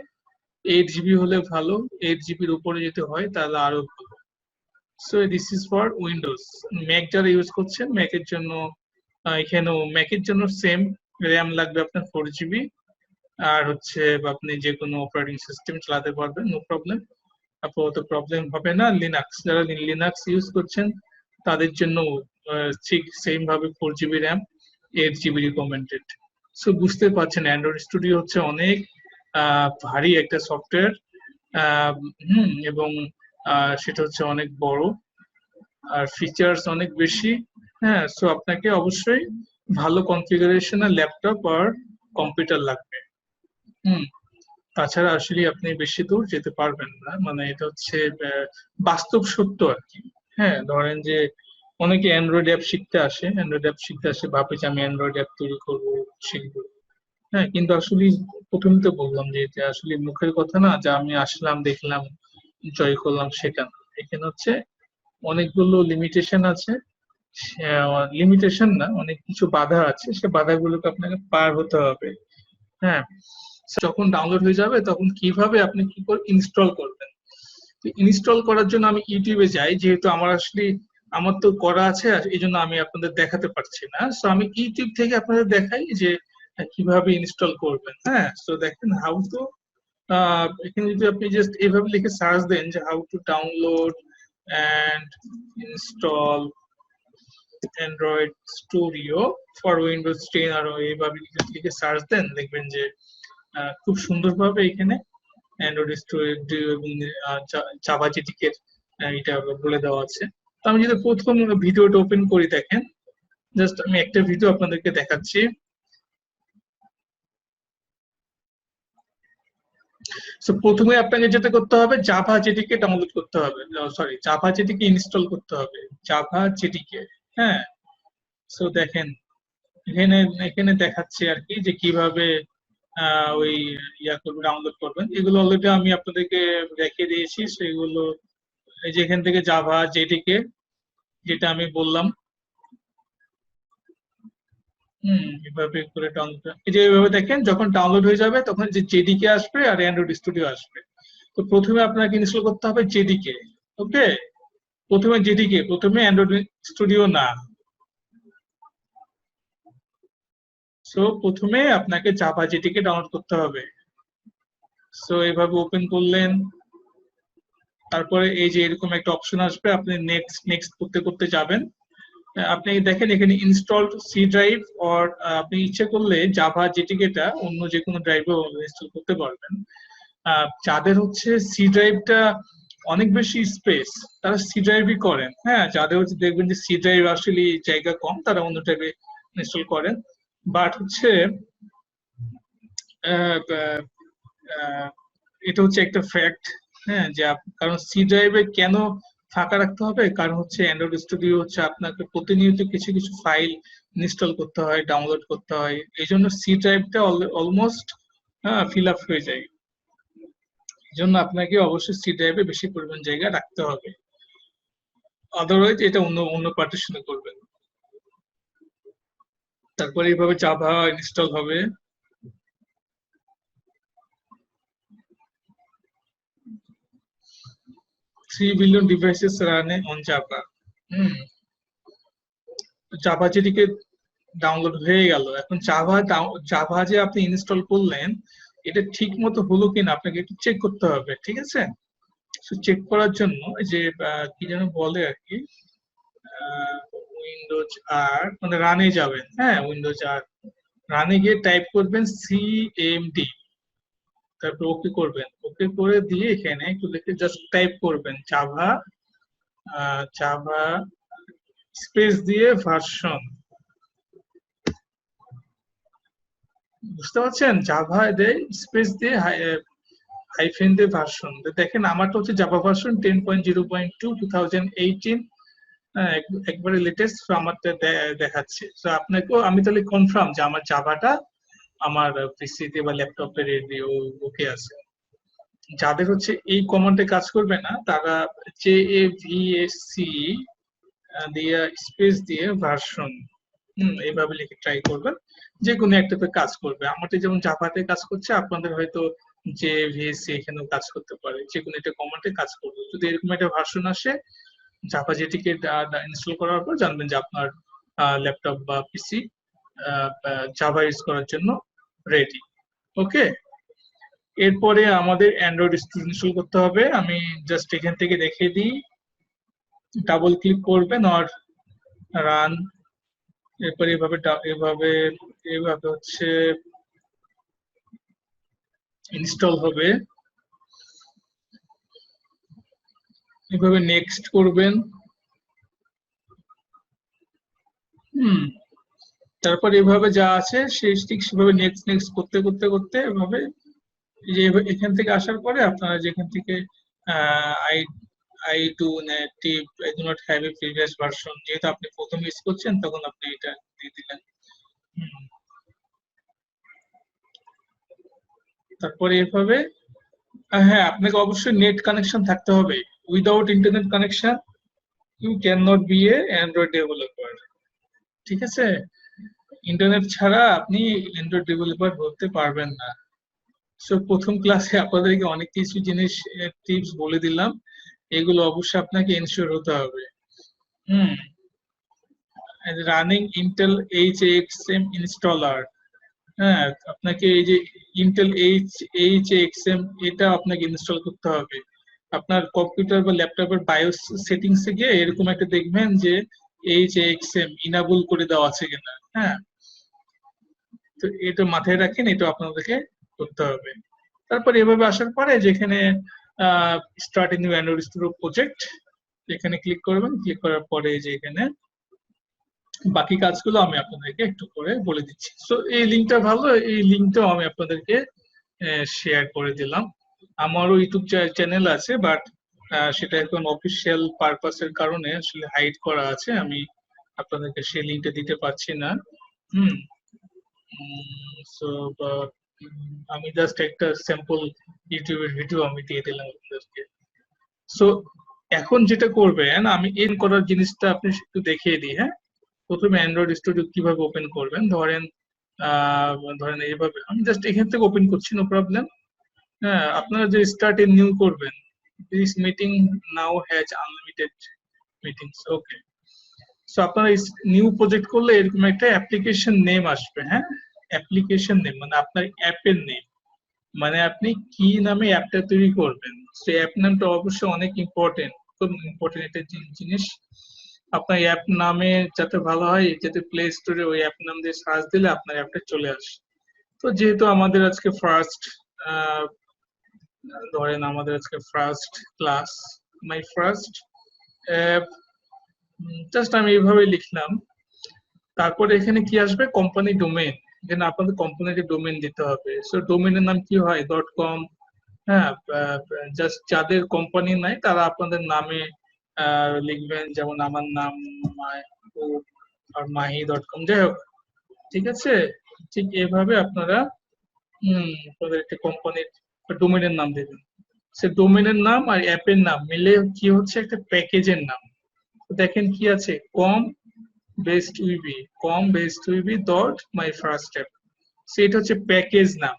8 GB হলে ভালো, 8 GB উপরে যদি হয় তাহলে আরো ভালো। So this is for Windows. Mac যারা ইউজ করছেন, ম্যাকের জন্য এখানেও ম্যাকের জন্য সেম, র্যাম লাগবে আপনার 4 GB। আর হচ্ছে আপনি যে কোনো অপারেটিং সিস্টেম চালাতে পারবেন, নো প্রবলেম, আপাতত প্রবলেম হবে না। লিনাক্স, যারা লিনাক্স ইউজ করছেন তাদের জন্য ঠিক সেম ভাবে 4 GB RAM, 8 GB recommended. So বুঝতে পারছেন অ্যান্ড্রয়েড স্টুডিও হচ্ছে অনেক ভারী একটা সফটওয়্যার, এবং সেটা হচ্ছে অনেক বড়, আর ফিচার্স অনেক বেশি। হ্যাঁ, সো আপনাকে অবশ্যই ভালো কনফিগারেশনের ল্যাপটপ আর কম্পিউটার লাগবে। হুম। তাছাড়া আসলে আপনি বেশি দূর যেতে পারবেন না, মানে এটা হচ্ছে বাস্তব সত্য আর কি। হ্যাঁ, ধরেন যে অনেকে অ্যান্ড্রয়েড অ্যাপ শিখতে আসে, অ্যান্ড্রয়েড অ্যাপ শিখতে আসে ভাবে যে আমি অ্যান্ড্রয়েড অ্যাপ তৈরি করবো, শিখবো। হ্যাঁ, কিন্তু আসলে প্রথমে তো বললাম যে এটা আসলে মুখের কথা না, যে আমি আসলাম দেখলাম জয় করলাম, সেটা না। এখানে হচ্ছে অনেকগুলো লিমিটেশন আছে, লিমিটেশন না, অনেক কিছু বাধা আছে, সে বাধাগুলোকে আপনাকে পার হতে হবে। হ্যাঁ, যখন ডাউনলোড হয়ে যাবে তখন কিভাবে আপনি কি করে ইনস্টল করবেন। ইনস্টল করার জন্য আমি ইউটিউবে যাই, যেহেতু আমার আসলে আমার তো করা আছে, এই জন্য আমি আপনাদের দেখাতে পারছি না। সো আমি ইউটিউব থেকে আপনাদের দেখাই যে কিভাবে ইনস্টল করবেন। হ্যাঁ, সো দেখেন হাউ টু, এখানে যদি আপনি জাস্ট এইভাবে লিখে সার্চ দেন যে how to download and install Android Studio for Windows 10, আর এইভাবে লিখে সার্চ দেন, দেখবেন যে খুব সুন্দরভাবে এখানে অ্যান্ড্রয়েড স্টুডিও এবং জাভা জেডিকে এটা বলে দেওয়া আছে। তো আমি যদি প্রথম ভিডিওটা ওপেন করি, দেখেন জাস্ট আমি একটা ভিডিও আপনাদেরকে দেখাচ্ছি। সো প্রথমে আপনাকে যেটা করতে হবে, জাভা জেডিকে ডাউনলোড করতে হবে, সরি জাভা জেডিকে ইনস্টল করতে হবে, জাভা জেডিকে। হ্যাঁ, সো দেখেন এখানে এখানে দেখাচ্ছে আর কি যে কিভাবে ওই ইয়া করবে, ডাউনলোড করবেন। এগুলো অলরেডি আমি আপনাদেরকে দেখিয়ে দিয়েছি, সেগুলো এই যে এখান থেকে জাভা জেডিকে, যেটা আমি বললাম। এভাবে করে ডাউনলোড, এই যে এভাবে দেখেন যখন ডাউনলোড হয়ে যাবে তখন যে জেডিকে আসবে আর অ্যান্ড্রয়েড স্টুডিও আসবে। তো প্রথমে আপনাকে ইনস্টল করতে হবে জেডিকে। ওকে, প্রথমে জেডিকে, প্রথমে অ্যান্ড্রয়েড স্টুডিও না। সো প্রথমে আপনাকে জাভা জেডিকে ডাউনলোড করতে হবে। সো এইভাবে ওপেন করলেন, তারপরে এই যে এরকম একটা অপশন আসবে, আপনি নেক্সট নেক্সট করতে করতে যাবেন। আপনি দেখেন এখানে ইনস্টলড সি ড্রাইভ, অর আপনি ইচ্ছে করলে জাভা জেটিকেটা অন্য যে কোনো ড্রাইভে ইনস্টল করতে পারবেন। যাদের হচ্ছে সি ড্রাইভটা অনেক বেশি স্পেস, তারা সি ড্রাইভই করেন। হ্যাঁ, যাদের হচ্ছে দেখবেন যে সি ড্রাইভ আসলে জায়গা কম, তারা অন্য ড্রাইভে ইনস্টল করেন। বাট হচ্ছে আহ, আহ, এটা হচ্ছে একটা ফ্যাক্ট। হ্যাঁ, যে কারণ সি ড্রাইভে কেন ফাঁকা রাখতে হবে, কারণ হচ্ছে অ্যান্ড্রয়েড স্টুডিও হচ্ছে আপনাকে প্রতিনিয়ত কিছু কিছু ফাইল ইনস্টল করতে হয়, ডাউনলোড করতে হয়, এই জন্য সি ড্রাইভটা অলমোস্ট ফিল আপ হয়ে যায়। এই জন্য আপনাকে অবশ্যই সি ড্রাইভে বেশি পরিমাণ জায়গা রাখতে হবে, আদারওয়াইজ এটা অন্য অন্য পার্টিশনে করবেন। তারপরে এইভাবে জাভা ইনস্টল হবে। 3 billion devices running on Java। Hmm, Java যেদিকে ডাউনলোড হয়ে গেল, এখন জাভা যে আপনি ইনস্টল করলেন এটা ঠিক মতো হলো কিনা আপনাকে একটু চেক করতে হবে, ঠিক আছে। চেক করার জন্য এই যে কি যেন বলে আর কি, উইন্ডোজ আর মানে রানে যাবেন। হ্যাঁ, উইন্ডোজ আর রানে গিয়ে টাইপ করবেন সিএমডি, তারপর ওকে করবেন, ওকে করে দিয়ে এখানে একটু লিখে জাস্ট টাইপ করবেন জাভা, জাভা স্পেস দিয়ে ভার্সন, বুঝতে পারছেন? জাভা দিয়ে স্পেস দিয়ে হাইফেন দিয়ে ভার্সন। দেখেন আমারটা হচ্ছে জাভা ভার্সন 10.0.2 2018, একবারে লেটেস্ট, আমারটা দেখাচ্ছে। তো আপনাকেও আমি তাহলে কনফার্ম যে আমার জাভাটা আমার পিসিতে বা ল্যাপটপে রেডি, ওকে আছে। যাদের হচ্ছে এই কমান্ডে কাজ করবে না তারা JAVSC দিয়ে স্পেস দিয়ে ভার্সন এইভাবে লিখে ট্রাই করবেন, যে কোনো একটাতে কাজ করবে। আমাদের যেমন জাভাতে কাজ করছে, আপনাদের হয়তো JVSC এখানেও কাজ করতে পারে, যে কোনো একটা কমান্ডে কাজ করবে। যদি এরকম একটা ভার্সন আসে জাভা যেটিকে ইনস্টল করার পর জানবেন যে আপনার ল্যাপটপ বা পিসি জাভা ইউজ করার জন্য রেডি। ওকে, এরপরে আমাদের অ্যান্ড্রয়েড ইনস্টল করতে হবে। আমি জাস্ট এখান থেকে দেখিয়ে দিই, ডাবল ক্লিক করবেন আর রান, এরপরে এভাবে এভাবে এভাবে হচ্ছে ইনস্টল হবে, এভাবে নেক্সট করবেন। তারপর এভাবে যা আছে সেই ঠিক সেভাবে নেক্সট নেক্সট করতে করতে করতে এভাবে, যে এখান থেকে আসার পরে আপনারা যেখান থেকে I I do native I do not have a previous version, যেহেতু আপনি প্রথম ইউজ করছেন তখন আপনি এটা দিয়ে দিলেন। তারপরে এভাবে, হ্যাঁ আপনাকে অবশ্যই নেট কানেকশন থাকতে হবে। Without internet connection you can not be a Android developer. ঠিক আছে, ইন্টারনেট ছাড়া আপনি অ্যান্ড্রয়েড ডেভেলপার হতে পারবেন না। সো প্রথম ক্লাসে আপনাদেরকে অনেক কিছু জিনিস টিপস বলে দিলাম, এগুলো অবশ্যই আপনাকে এনশিওর হতে হবে। রানিং ইন্টেল HAXM ইনস্টলার, হ্যাঁ আপনাকে এই যে ইন্টেল HAXM এটা আপনাকে ইনস্টল করতে হবে। আপনার কম্পিউটার বা ল্যাপটপের বায়োস সেটিংস এ গিয়ে এরকম একটা দেখবেন যে HAXM ইনাবল করে দেওয়া আছে কিনা। হ্যাঁ, তো এটা মাথায় রাখেন, এটা আপনাদেরকে করতে হবে। তারপর এভাবে আসার পরে যেখানে start in new Android studio project, এখানে ক্লিক করবেন, ক্লিক করার পরে যে এখানে বাকি কাজগুলো আমি আপনাদেরকে একটু করে বলে দিচ্ছি। সো এই লিঙ্কটা ভালো, এই লিঙ্কটাও আমি আপনাদেরকে শেয়ার করে দিলাম। আমারও ইউটিউব চ্যানেল আছে, বাট সেটা এখন অফিসিয়াল পারপাসের কারণে আসলে হাইড করা আছে, আমি আপনাদেরকে সেই লিঙ্কটা দিতে পারছি না। হুম, সো আমি জাস্ট একটা স্যাম্পল ইউটিউবের ভিডিও আমি দিয়ে দিলাম আপনাদেরকে। সো এখন যেটা করবেন, আমি এন করার জিনিসটা আপনি একটু দেখিয়ে দিই। হ্যাঁ, প্রথমে অ্যান্ড্রয়েড স্টুডিও কিভাবে ওপেন করবেন, ধরেন ধরেন এইভাবে আমি জাস্ট এখান থেকে ওপেন করছি, নো প্রবলেম। হ্যাঁ, আপনারা যে স্টার্ট এ নিউ করবেন, this meeting now has unlimited meetings, okay. So আপনারা নিউ প্রজেক্ট করলে এরকম একটা অ্যাপ্লিকেশন নেম আসবে। হ্যাঁ, অ্যাপ্লিকেশন নেম মানে আপনার অ্যাপের নেম, মানে আপনি কি নামে অ্যাপটা তৈরি করবেন। সেই অ্যাপ নামটা অবশ্যই অনেক ইম্পর্টেন্ট, খুব ইম্পর্টেন্ট একটা জিনিস। আপনার অ্যাপ নামে যাতে ভালো হয়, যাতে প্লে স্টোরে ওই অ্যাপ নাম দিয়ে সার্চ দিলে আপনার অ্যাপটা চলে আসে। তো যেহেতু আমাদের আজকে ফার্স্ট, ধরেন আমাদের আজকে ফার্স্ট ক্লাস, মাই ফার্স্ট অ্যাপ, জাস্ট আমি এইভাবে লিখলাম। তারপরে এখানে কি আসবে, কোম্পানি ডোমেইন, এখানে আপনাদের কোম্পানিকে ডোমেইন দিতে হবে। সো ডোমেইনের নাম কি হয়, .com। হ্যাঁ, জাস্ট যাদের কোম্পানি নাই তারা আপনাদের নামে লিখবেন, যেমন আমার নাম আর mahi.com, যাই হোক, ঠিক আছে। ঠিক এভাবে আপনারা আপনাদের একটা কোম্পানির ডোমেইনের নাম দেবেন। সে ডোমেইনের নাম আর অ্যাপের নাম মিলে কি হচ্ছে, একটা প্যাকেজের নাম। দেখেন কি আছে, com-based.my-first-app, সেটা হচ্ছে প্যাকেজ নাম।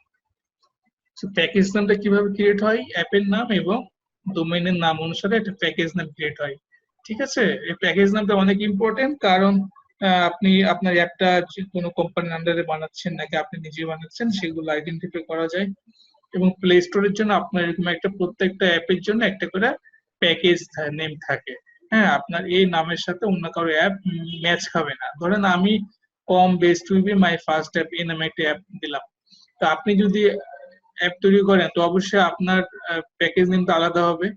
প্যাকেজ নামটা কিভাবে ক্রিয়েট হয়, অ্যাপের নাম এবং ডোমেইনের নাম অনুসারে একটা প্যাকেজ নাম ক্রিয়েট হয়। ঠিক আছে, এই প্যাকেজ নামটা অনেক ইম্পর্টেন্ট, কারণ আপনি আপনার অ্যাপটা কোনো কোম্পানির আন্ডারে বানাচ্ছেন নাকি আপনি নিজে বানাচ্ছেন সেগুলো আইডেন্টিফাই করা যায়। এবং প্লে স্টোরের জন্য আপনার এরকম একটা প্রত্যেকটা অ্যাপের জন্য একটা করে প্যাকেজ নেম থাকে। হ্যাঁ, আপনার এই নামের সাথে অন্য কারো অ্যাপ ম্যাচ খাবে না। ধরেন আমি com best will be my first app এ নামে একটা অ্যাপ দিলাম। তো আপনি যদি অ্যাপ তৈরি করেন তো অবশ্যই আপনার প্যাকেজ নেমটা আলাদা হবে।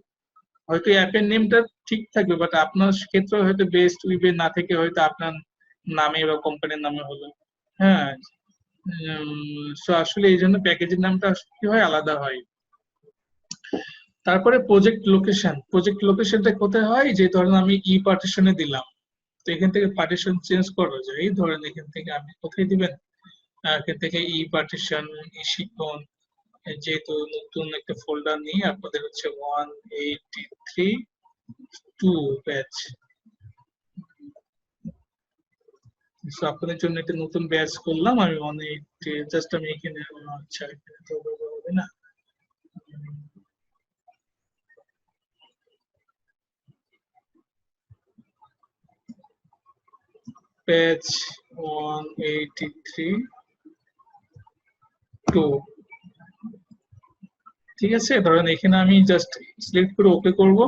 হয়তো অ্যাপের নেমটা ঠিক থাকবে, বাট আপনার ক্ষেত্রে হয়তো বেস্ট উইবে না থেকে হয়তো আপনার নামে বা কোম্পানির নামে হলো। হ্যাঁ, সো আসলে এই জন্য প্যাকেজের নামটা কি হয়, আলাদা হয়। তারপরে প্রজেক্ট লোকেশনটা কোথায় হয়, যে ধরেন আমি ই পার্টিশনে দিলাম, তো এখান থেকে পার্টিশন চেঞ্জ করা যায়। এই ধরেন এখান থেকে আপনি কোথায় দিবেন, এখান থেকে ই পার্টিশন, ই শিখন, যেহেতু নতুন একটা ফোল্ডার নিয়ে আপনাদের হচ্ছে 183.2 ব্যাচ, আপনাদের জন্য একটা নতুন ব্যাচ করলাম আমি 180, জাস্ট আমি এখানে আচ্ছা এখানে তো হবে না, ব্যাচ 183.2, ঠিক আছে। ধরেন এখানে আমি জাস্ট সিলেক্ট করে ওকে করব,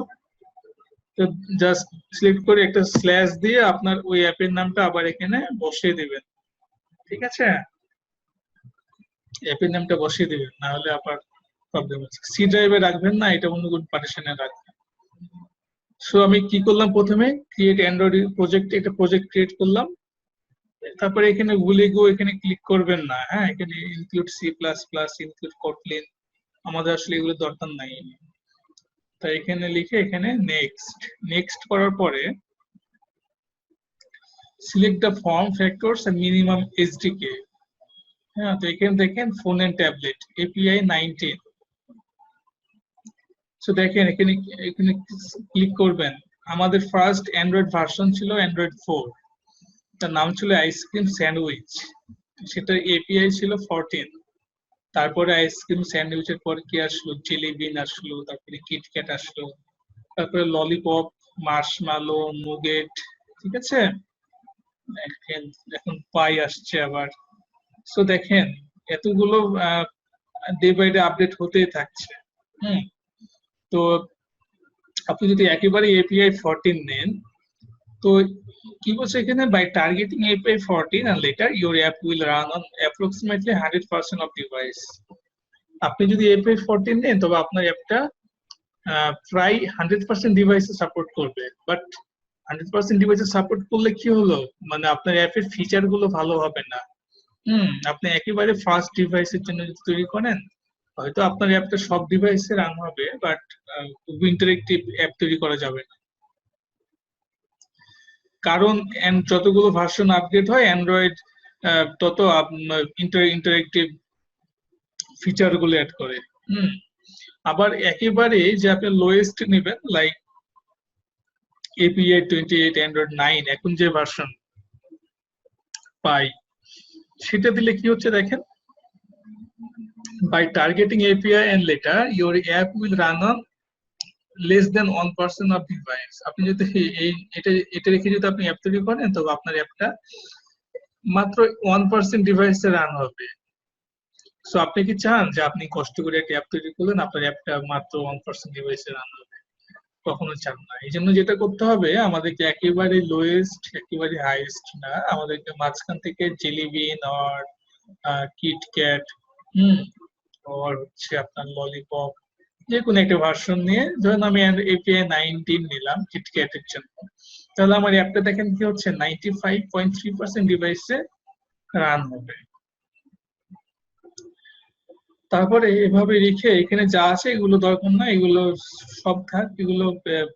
তো জাস্ট সিলেক্ট করে একটা স্ল্যাশ দিয়ে আপনার ওই অ্যাপের নামটা আবার এখানে বসিয়ে দিবেন, ঠিক আছে। অ্যাপের নামটা বসিয়ে দিবেন, না হলে আবার প্রবলেম আছে। সি ড্রাইভে রাখবেন না, এটা অন্য কোন পার্টিশনে রাখবেন। সো আমি কি করলাম, প্রথমে ক্রিয়েট অ্যান্ড্রয়েড প্রজেক্ট, একটা প্রজেক্ট ক্রিয়েট করলাম। তারপরে এখানে ভুলে গো এখানে ক্লিক করবেন না, হ্যাঁ, এখানে include C plus plus, include Kotlin, আমাদের আসলে এগুলো দরকার নাই। তাই এখানে লিখে এখানে নেক্সট, নেক্সট করার পরে select the form factors and minimum SDK. হ্যাঁ, তো এখানে দেখেন phone and tablet API 19। So দেখেন এখানে এখানে ক্লিক করবেন। আমাদের ফার্স্ট অ্যান্ড্রয়েড ভার্সন ছিল অ্যান্ড্রয়েড 4, তার নাম ছিল আইসক্রিম স্যান্ডউইচ, সেটার এপিআই ছিল 14। তারপরে আইসক্রিম স্যান্ডউইচের পর কি আসলো, জেলি বিন আসলো, তারপরে কিটক্যাট আসলো, তারপরে ললিপপ, মার্শমালো, নুগেট, ঠিক আছে। দেখেন এখন পাই আসছে আবার। সো দেখেন এতগুলো ডে বাই ডে আপডেট হতেই থাকছে। হুম, তো আপনি যদি একেবারে এপিআই 14 নেন, তো কি বলছে এখানে, by targeting API 14 and later your app will run on approximately 100% of device। আপনি যদি এপিআই 14 নেন তবে আপনার অ্যাপটা প্রায় 100% ডিভাইসে সাপোর্ট করবে। বাট 100% ডিভাইসে সাপোর্ট করলে কি হলো, মানে আপনার অ্যাপের ফিচার গুলো ভালো হবে না। আপনি একেবারে ফার্স্ট ডিভাইসের জন্য যদি তৈরি করেন, হয়তো আপনার অ্যাপটা সব ডিভাইসে রান হবে, বাট ইন্টারেক্টিভ অ্যাপ তৈরি করা যাবে না। কারণ যতগুলো ভার্সন আপডেট হয় অ্যান্ড্রয়েড তত ইন্টারেক্টিভ ফিচার গুলো অ্যাড করে। আবার একেবারে যে আপনি লোয়েস্ট নেবেন, লাইক এপিআই 28, অ্যান্ড্রয়েড 9 এখন যে ভার্সন পাই, সেটা দিলে কি হচ্ছে দেখেন, by targeting API and later your app will run on less than 1% of device। আপনি যদি এটা রেখে যদি আপনি অ্যাপ তৈরি করেন তবে আপনার অ্যাপটা মাত্র 1% ডিভাইসে রান হবে। সো আপনি কি চান যে আপনি কষ্ট করে একটা অ্যাপ তৈরি করলেন, আপনার অ্যাপটা মাত্র 1% ডিভাইসে রান হবে? কখনো চান না। এই জন্য যেটা করতে হবে, আমাদেরকে একেবারে লোয়েস্ট একেবারে হাইয়েস্ট না, আমাদেরকে মাঝখান থেকে জেলি বিন আর কিটক্যাট, আর হচ্ছে আপনার ললিপপ, যে কোনো একটা ভার্সন নিয়ে, ধরুন আমি এপিআই 19 নিলাম কিটক্যাটের জন্য, তাহলে আমার অ্যাপটা দেখেন কি হচ্ছে 95.3% ডিভাইসে রান হবে। তারপরে এভাবে রেখে এখানে যা আছে এগুলো দরকার নাই, এগুলো সব থাক, এগুলো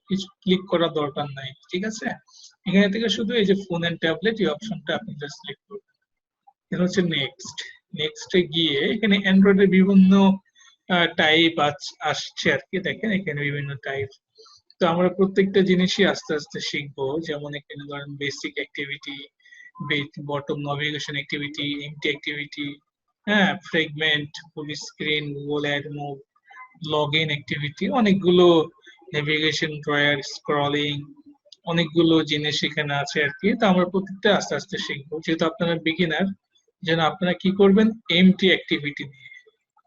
কিছু ক্লিক করার দরকার নাই, ঠিক আছে। এখানে থেকে শুধু এই যে ফোন এন্ড ট্যাবলেট এই অপশনটা আপনি জাস্ট ক্লিক করবেন। এটা হচ্ছে নেক্সট। নেক্সটে গিয়ে এখানে অ্যান্ড্রয়েডের বিভিন্ন টাইপ আসছে আর কি, দেখেন এখানে বিভিন্ন টাইপ। তো আমরা প্রত্যেকটা জিনিসই আস্তে আস্তে শিখবো। যেমন এখানে ধরেন basic activity, bottom navigation activity, empty activity, হ্যাঁ, fragment, full screen, Google AdMob, log in activity, অনেকগুলো নেভিগেশন, ড্রয়ার, স্ক্রলিং, অনেকগুলো জিনিস এখানে আছে আর কি। তো আমরা প্রত্যেকটা আস্তে আস্তে শিখবো, যেহেতু আপনারা বিগিনার, যেন আপনারা কি করবেন, এমটি অ্যাক্টিভিটি নিয়ে,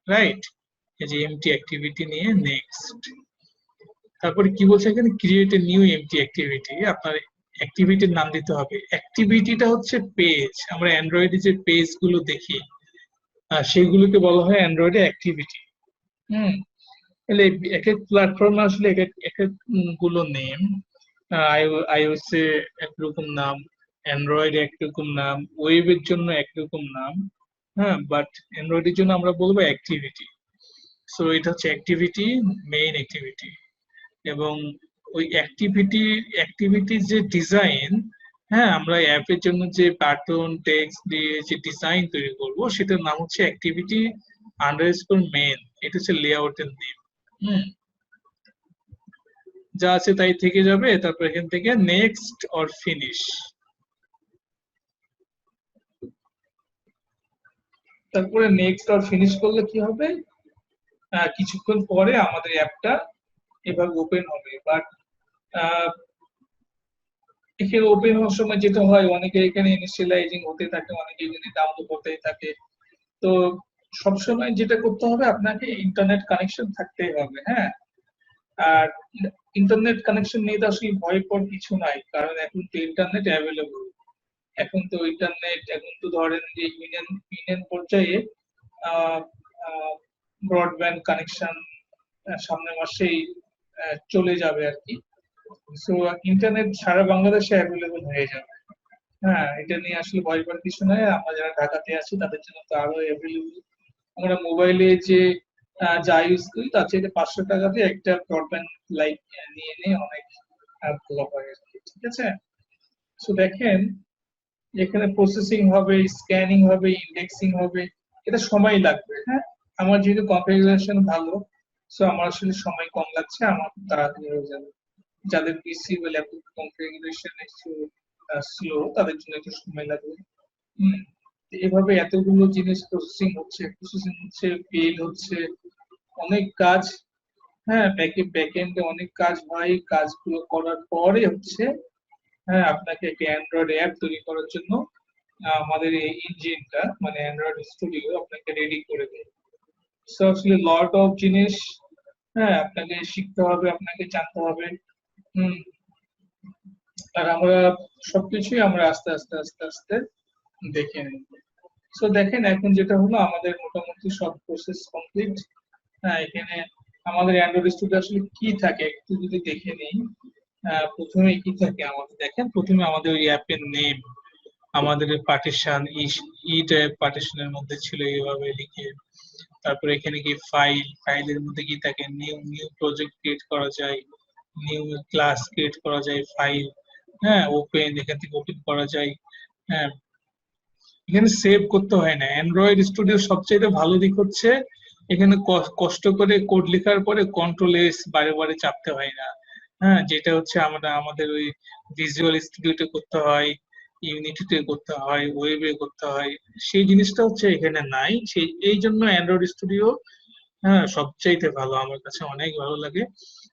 রাইট। এই যে এমটি অ্যাক্টিভিটি নিয়ে নেক্সট। তারপরে কি বলছে এখানে, create a new empty activity. আপনার অ্যাক্টিভিটির নাম দিতে হবে। অ্যাক্টিভিটিটা হচ্ছে পেজ, আমরা অ্যান্ড্রয়েডে যে পেজ গুলো দেখি সেগুলোকে বলা হয় অ্যান্ড্রয়েডে অ্যাক্টিভিটি। হুম, তাহলে এক এক প্ল্যাটফর্মে আসলে এক এক এক এক গুলো নেম, iOS এ একরকম নাম, অ্যান্ড্রয়েডে একরকম নাম, ওয়েবের জন্য একরকম নাম। হ্যাঁ, বাট অ্যান্ড্রয়েডের জন্য আমরা বলবো অ্যাক্টিভিটি। সো এটা হচ্ছে অ্যাক্টিভিটি, মেইন অ্যাক্টিভিটি। এবং ওই অ্যাক্টিভিটির যে ডিজাইন, হ্যাঁ, আমরা অ্যাপের জন্য যে বাটন টেক্সট দিয়ে যে ডিজাইন তৈরি করব সেটার নাম হচ্ছে অ্যাক্টিভিটি আন্ডারস্কোর মেইন। এটা হচ্ছে লেআউটের নেম। হুম, যা আছে তাই থেকে যাবে। তারপর এখান থেকে নেক্সট অর ফিনিশ, তারপরে নেক্সট অর ফিনিশ করলে কি হবে, কিছুক্ষণ পরে আমাদের অ্যাপটা এভাবে ওপেন হবে। বাট এখানে ওপেন হওয়ার সময় যেটা হয়, অনেকে এখানে ইনিশিয়ালাইজিং হতে থাকে, অনেকে এখানে ডাউনলোড হতে থাকে। তো সবসময় যেটা করতে হবে, আপনাকে ইন্টারনেট কানেকশন থাকতেই হবে। হ্যাঁ, আর ইন্টারনেট কানেকশন নিয়ে তো আসলে ভয় পাওয়ার কিছু নাই, কারণ এখন তো ইন্টারনেট অ্যাভেলেবল। এখন তো ধরেন যে ইউনিয়ন পর্যায়ে ব্রডব্যান্ড কানেকশন সামনের মাসেই চলে যাবে আর কি। সো ইন্টারনেট সারা বাংলাদেশে অ্যাভেলেবল হয়ে যাবে। হ্যাঁ, এটা নিয়ে আসলে ভয় পাওয়ার কিছু নয়। আমরা যারা ঢাকাতে আছি তাদের জন্য তো আরো অ্যাভেলেবল। আমরা মোবাইলে যে যা ইউজ করি তার চাইতে 500 টাকাতে একটা ব্রডব্যান্ড লাইট নিয়ে নিয়ে অনেক ভালো হয় আর কি। ঠিক আছে, সো দেখেন এখানে প্রসেসিং হবে, স্ক্যানিং হবে, ইন্ডেক্সিং হবে, এটা সময় লাগবে। হ্যাঁ, আমার যেহেতু কনফিগারেশন ভালো, সো আমার আসলে সময় কম লাগছে, আমার খুব তাড়াতাড়ি হয়ে যাবে। যাদের পিসি বা ল্যাপটপ কনফিগারেশন একটু স্লো, তাদের জন্য একটু সময় লাগবে। হুম, এভাবে এতগুলো জিনিস প্রসেসিং হচ্ছে, বিল হচ্ছে, অনেক কাজ। হ্যাঁ, ব্যাকএন্ডে অনেক কাজ হয়। কাজগুলো করার পরে হচ্ছে, হ্যাঁ, আপনাকে একটা অ্যান্ড্রয়েড অ্যাপ তৈরি করার জন্য আমাদের এই ইঞ্জিনটা মানে অ্যান্ড্রয়েড স্টুডিও আপনাকে রেডি করে দেয়। সো আসলে লট অফ জিনিস, হ্যাঁ, আপনাকে শিখতে হবে, আপনাকে জানতে হবে। হুম, আর আমরা সবকিছুই আমরা আস্তে আস্তে আস্তে আস্তে দেখে নিই। সো দেখেন এখন যেটা হলো, আমাদের মোটামুটি সব প্রসেস কমপ্লিট। হ্যাঁ, এখানে আমাদের অ্যান্ড্রয়েড স্টুডিও আসলে কি থাকে একটু যদি দেখে নিই। প্রথমে কি থাকে আমাদের, দেখেন প্রথমে আমাদের ওই অ্যাপের নেম, আমাদের পার্টিশন ই টাইপ পার্টিশনের মধ্যে ছিল এইভাবে লিখে। তারপরে এখানে কি ফাইলের মধ্যে কি থাকে, নিউ নিউ প্রজেক্ট ক্রিয়েট করা যায়, নিউ ক্লাস ক্রিয়েট করা যায়, ফাইল, হ্যাঁ, ওপেন, এখান থেকে ওপেন করা যায়। হ্যাঁ, এখানে সেভ করতে হয় না। অ্যান্ড্রয়েড স্টুডিও সবচেয়ে ভালো দিক হচ্ছে এখানে কষ্ট করে কোড লেখার পরে কন্ট্রোল এস বারে বারে চাপতে হয় না। হ্যাঁ, যেটা হচ্ছে আমরা আমাদের ওই ভিজুয়াল স্টুডিওতে করতে হয়, ইউনিটিতে করতে হয়, ওয়েবে করতে হয়, সেই জিনিসটা হচ্ছে এখানে নাই। সেই এই জন্য অ্যান্ড্রয়েড স্টুডিও, হ্যাঁ, সবচাইতে ভালো, আমার কাছে অনেক ভালো লাগে।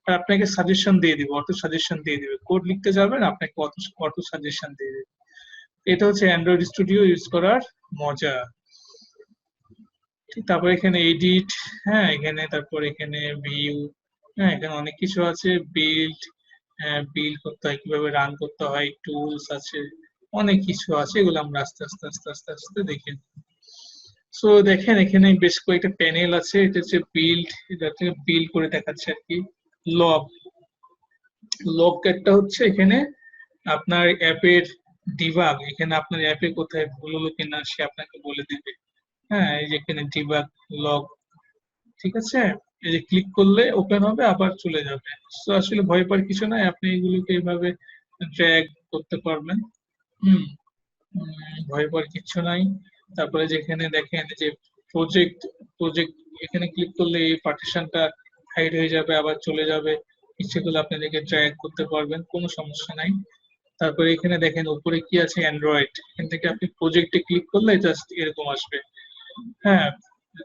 আর আপনাকে সাজেশন দিয়ে দিবে, অটো সাজেশন দিয়ে দিবে, কোড লিখতে যাবেন আপনাকে অটো সাজেশন দিয়ে দিবে। এটা হচ্ছে অ্যান্ড্রয়েড স্টুডিও ইউজ করার মজা। তারপর এখানে এডিট, হ্যাঁ, এখানে তারপর এখানে ভিউ, হ্যাঁ, এখানে অনেক কিছু আছে, বিল্ড, হ্যাঁ, বিল্ড করতে হয়, কিভাবে রান করতে হয়, টুলস আছে, অনেক কিছু আছে, এগুলো আমরা আস্তে আস্তে আস্তে আস্তে আস্তে দেখে। সো দেখেন এখানে বেশ কয়েকটা প্যানেল আছে, এটা হচ্ছে বিল্ড, এটা হচ্ছে বিল্ড করে দেখাচ্ছে আর কি। লগ, লগ একটা হচ্ছে এখানে আপনার অ্যাপের ডিবাগ, এখানে আপনার অ্যাপে কোথায় ভুল হলো কিনা সে আপনাকে বলে দিবে। হ্যাঁ, এই যে এখানে ডিবাগ লগ, ঠিক আছে, এই যে ক্লিক করলে ওপেন হবে আবার চলে যাবে। তো আসলে ভয় পাওয়ার কিছু নাই, আপনি এগুলোকে এইভাবে ড্র্যাগ করতে পারবেন। হুম, ভয় পাওয়ার কিচ্ছু নাই। তারপরে যেখানে দেখেন যে প্রজেক্ট, প্রজেক্ট, এখানে ক্লিক করলে এই পার্টিশনটা হাইড হয়ে যাবে আবার চলে যাবে, ইচ্ছে করলে আপনি এটাকে ড্র্যাগ করতে পারবেন, কোনো সমস্যা নাই। তারপরে এখানে দেখেন উপরে কি আছে, অ্যান্ড্রয়েড, এখান থেকে আপনি প্রজেক্টে ক্লিক করলে জাস্ট এরকম আসবে। হ্যাঁ,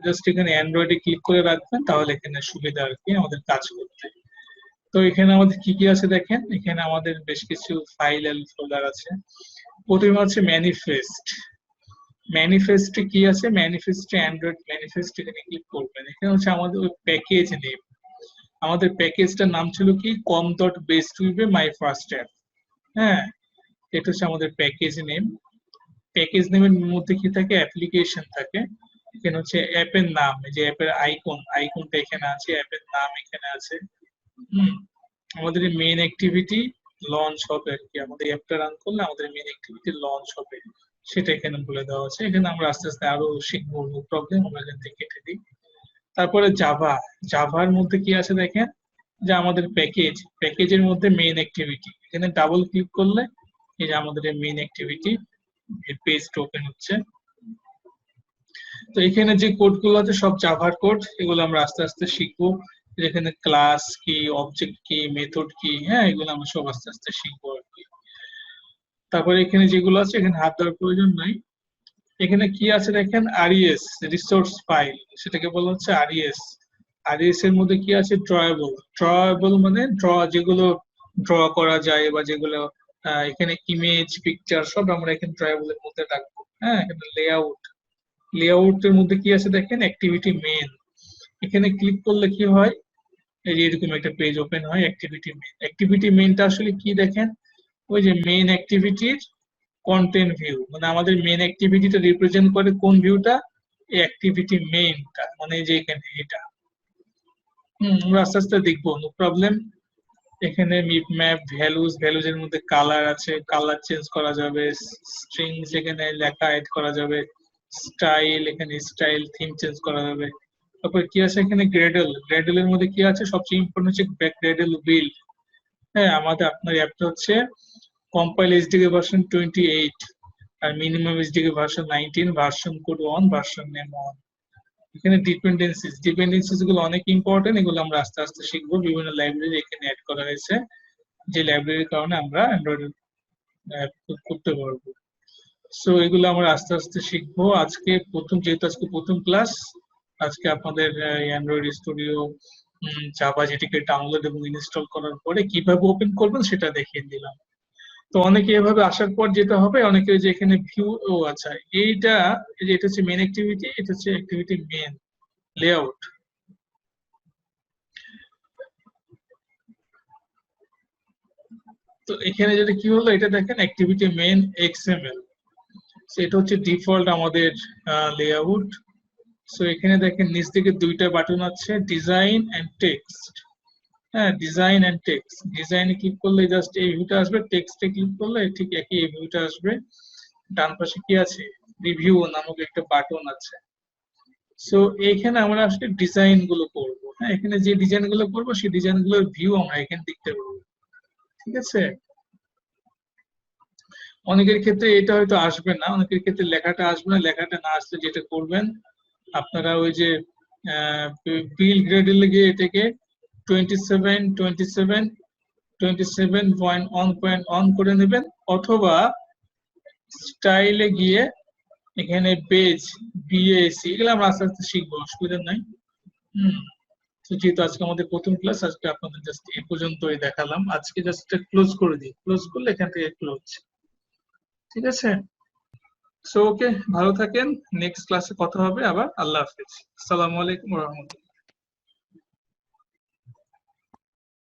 জাস্ট এখানে অ্যান্ড্রয়েডে ক্লিক করে রাখবেন, তাহলে এখানে সুবিধা আর কি আমাদের কাজ করতে। তো এখানে আমাদের কি কি আছে দেখেন, এখানে আমাদের বেশ কিছু ফাইল এন্ড ফোল্ডার আছে। প্রথমে হচ্ছে ম্যানিফেস্ট। ম্যানিফেস্টে কি আছে, ম্যানিফেস্টে অ্যান্ড্রয়েড ম্যানিফেস্ট, এখানে ক্লিক করবেন। এখানে হচ্ছে আমাদের ওই প্যাকেজ নেম, আমাদের প্যাকেজটার নাম ছিল কি কম ডট বেস টুইবে মাই ফার্স্ট অ্যাপ। হ্যাঁ, এটা হচ্ছে আমাদের প্যাকেজ নেম। প্যাকেজ নেমের মধ্যে কি থাকে, অ্যাপ্লিকেশন থাকে, এখানে হচ্ছে অ্যাপের নাম, যে অ্যাপের আইকনটা এখানে আছে, অ্যাপের নাম এখানে আছে। আমাদের মেইন অ্যাক্টিভিটি লঞ্চ হবে আর কি, আমাদের অ্যাপটা রান করলে আমাদের মেইন অ্যাক্টিভিটি লঞ্চ হবে, সেটা এখানে বলে দেওয়া আছে। এখানে আমরা আস্তে আস্তে আরো শিখবো, নো প্রবলেম, আমরা এখান থেকে কেটে দিই। তারপরে জাভার মধ্যে কি আছে দেখেন, যে আমাদের প্যাকেজের মধ্যে মেইন অ্যাক্টিভিটি, এখানে ডাবল ক্লিক করলে এই যে আমাদের মেইন অ্যাক্টিভিটি পেজটা ওপেন হচ্ছে। তো এখানে যে কোডগুলো আছে সব জাভার কোড, এগুলো আমরা আস্তে আস্তে শিখবো। এখানে ক্লাস কি, অবজেক্ট কি, মেথড কি, হ্যাঁ এগুলো আমরা সব আস্তে আস্তে শিখবো আর কি। তারপরে এখানে যেগুলো আছে এখানে হাত দেওয়ার প্রয়োজন নাই। এখানে কি আছে দেখেন, আরইএস রিসোর্স ফাইল, সেটাকে বলা হচ্ছে আরইএস। আরইএস এর মধ্যে কি আছে, ড্রয়েবল মানে যেগুলো ড্র করা যায়, বা যেগুলো এখানে ইমেজ পিকচার সব আমরা এখানে ড্রয়েবল এর মধ্যে রাখবো। হ্যাঁ, এখানে লেআউটের মধ্যে কি আছে দেখেন, অ্যাক্টিভিটি মেইন। এখানে ক্লিক করলে কি হয়, এই যে এরকম একটা পেজ ওপেন হয়, অ্যাক্টিভিটি মেইনটা আসলে কি দেখেন, ওই যে মেইন অ্যাক্টিভিটির কন্টেন্ট ভিউ, মানে আমাদের মেইন অ্যাক্টিভিটিটা রিপ্রেজেন্ট করে কোন ভিউটা, এই অ্যাক্টিভিটি মেইনটা, মানে যে এখানে এটা। আমরা আস্তে আস্তে দেখবো, নো প্রবলেম। এখানে মিপ ম্যাপ, ভ্যালুজ এর মধ্যে কালার আছে, কালার চেঞ্জ করা যাবে, স্ট্রিংস এখানে লেখা এড করা যাবে, স্টাইল, এখানে স্টাইল থিম চেঞ্জ করা যাবে। তারপর কি আছে এখানে, গ্রেডেলের মধ্যে কি আছে, সবচেয়ে ইম্পর্টেন্ট হচ্ছে গ্রেডেল বিল্ড। হ্যাঁ, আপনার অ্যাপটা হচ্ছে কম্পাইল এসডিকে ভার্সন 28 আর minimum SDK version 19, version code 1, version name 1। এখানে ডিপেন্ডেন্সিস গুলো অনেক ইম্পর্টেন্ট, এগুলো আমরা আস্তে আস্তে শিখবো। বিভিন্ন লাইব্রেরি এখানে অ্যাড করা হয়েছে, যে লাইব্রেরির কারণে আমরা অ্যান্ড্রয়েড অ্যাপ করতে পারবো। সো এগুলো আমরা আস্তে আস্তে শিখবো। যেহেতু আজকে প্রথম ক্লাস, আজকে আপনাদের অ্যান্ড্রয়েড স্টুডিও জাভা যেটিকে ডাউনলোড এবং ইনস্টল করার পরে কিভাবে ওপেন করবেন সেটা দেখিয়ে দিলাম। তো অনেকে এভাবে আসার পর যেটা হবে, অনেকে যে এখানে ভিউ, ও আচ্ছা এটা হচ্ছে মেন অ্যাক্টিভিটি, এটা হচ্ছে অ্যাক্টিভিটি মেন লেআউট। তো এখানে যেটা কি হলো, এটা দেখেন অ্যাক্টিভিটি মেন এক্সএমএল, এটা হচ্ছে ডিফল্ট আমাদের লেআউট। সো এখানে দেখেন নিচ দিকে দুইটা বাটন আছে, ডিজাইন এন্ড টেক্সট। হ্যাঁ, ডিজাইন এন্ড টেক্সট, ডিজাইনে ক্লিক করলে জাস্ট এই ভিউটা আসবে, টেক্সটে ক্লিক করলে ঠিক একই এই ভিউটা আসবে। ডান পাশে কি আছে, রিভিউ নামক একটা বাটন আছে। সো এইখানে আমরা আসলে ডিজাইন গুলো করবো। হ্যাঁ, এখানে যে ডিজাইন গুলো করবো সেই ডিজাইন গুলোর ভিউ আমরা এখানে দেখতে পারবো। ঠিক আছে, অনেকের ক্ষেত্রে এটা হয়তো আসবে না, অনেকের ক্ষেত্রে লেখাটা আসবে না। লেখাটা না আসলে যেটা করবেন, আপনারা ওই যে বিল গ্রেডে গিয়ে এটাকে 27 করে নেবেন, অথবা স্টাইলে গিয়ে এখানে পেজ বিএসি, এগুলো আমরা আস্তে আস্তে শিখবো, অসুবিধা নাই। তো যেহেতু আজকে আমাদের প্রথম ক্লাস, আজকে আপনাদের জাস্ট এই পর্যন্তই দেখালাম। আজকে জাস্ট ক্লোজ করে দিই, ক্লোজ করলে এখান থেকে ক্লোজ। ঠিক আছে, সো ওকে, ভালো থাকেন, নেক্সট ক্লাসে কথা হবে আবার। আল্লাহ হাফিজ, আসসালামু আলাইকুম ওয়া রাহমাতুল্লাহ।